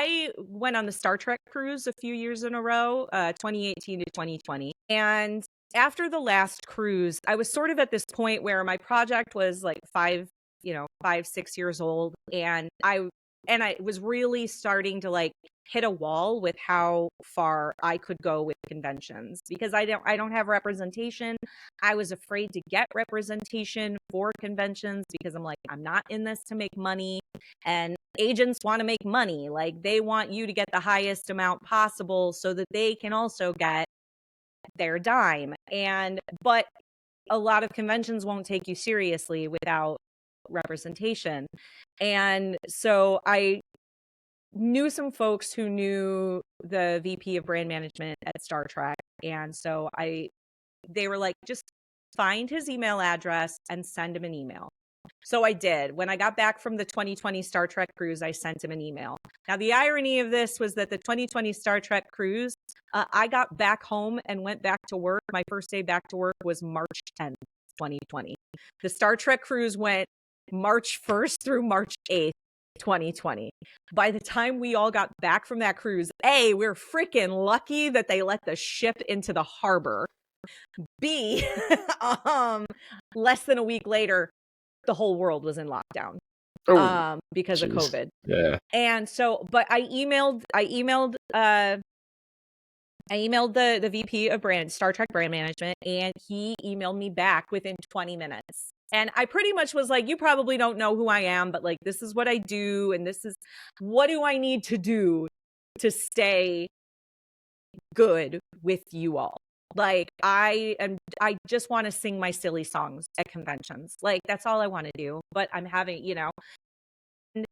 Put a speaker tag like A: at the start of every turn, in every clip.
A: I went on the Star Trek cruise a few years in a row, 2018 to 2020. And after the last cruise, I was sort of at this point where my project was like 6 years old. And I was really starting to like hit a wall with how far I could go with conventions because I don't have representation. I was afraid to get representation for conventions because I'm like, I'm not in this to make money. And agents want to make money. Like they want you to get the highest amount possible so that they can also get their dime. But a lot of conventions won't take you seriously without representation. And so I knew some folks who knew the VP of brand management at Star Trek. And so they were like, just find his email address and send him an email. So I did. When I got back from the 2020 Star Trek cruise, I sent him an email. Now, the irony of this was that the 2020 Star Trek cruise, I got back home and went back to work. My first day back to work was March 10th, 2020. The Star Trek cruise went March 1st through March 8th, 2020. By the time we all got back from that cruise, A, we're freaking lucky that they let the ship into the harbor. B, less than a week later, the whole world was in lockdown because of COVID.
B: Yeah.
A: And so, but I emailed the VP of Star Trek brand management, and he emailed me back within 20 minutes. And I pretty much was like, you probably don't know who I am, but like, this is what I do. And this is, what do I need to do to stay good with you all? Like, I just want to sing my silly songs at conventions. Like, that's all I want to do. But I'm having, and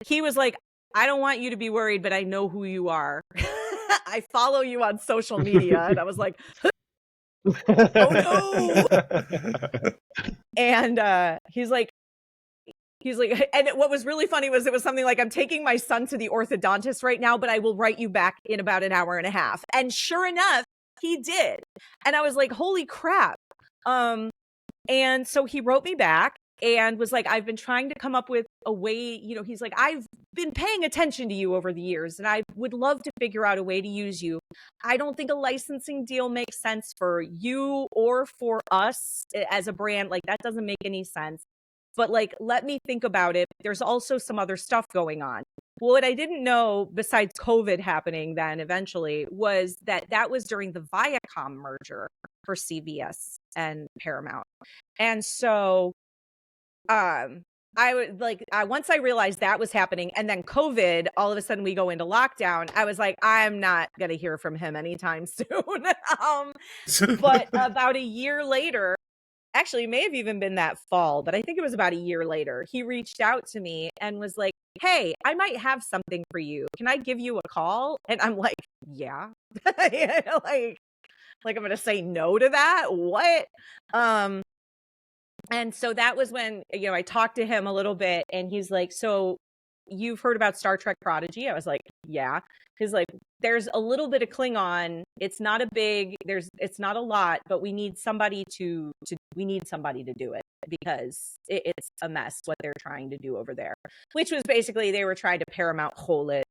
A: he was like, I don't want you to be worried, but I know who you are. I follow you on social media. And I was like, oh no. And he's like, and what was really funny was it was something like, I'm taking my son to the orthodontist right now, but I will write you back in about an hour and a half. And sure enough, he did. And I was like, holy crap. And so he wrote me back and was like, I've been trying to come up with a way, he's like, I've been paying attention to you over the years and I would love to figure out a way to use you. I don't think a licensing deal makes sense for you or for us as a brand. Like, that doesn't make any sense. But like, let me think about it. There's also some other stuff going on. Well, what I didn't know, besides COVID happening then eventually, was that was during the Viacom merger for CBS and Paramount. And so I would like, once I realized that was happening, and then COVID, all of a sudden we go into lockdown, I was like, I'm not going to hear from him anytime soon. But about a year later, actually, it may have even been that fall, but I think it was about a year later, he reached out to me and was like, hey, I might have something for you. Can I give you a call? And I'm like, yeah. like I'm going to say no to that? What? And so that was when, I talked to him a little bit and he's like, so you've heard about Star Trek Prodigy? I was like, yeah. He's like, there's a little bit of Klingon. It's not a lot, but we need somebody to do it because it's a mess what they're trying to do over there, which was basically they were trying to Paramount hole it,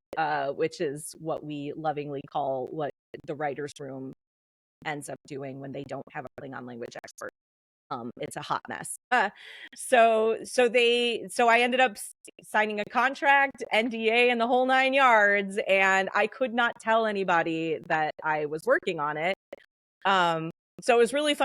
A: which is what we lovingly call what the writer's room ends up doing when they don't have a Klingon language expert. It's a hot mess. So I ended up signing a contract, NDA, and the whole 9 yards, and I could not tell anybody that I was working on it. So it was really fun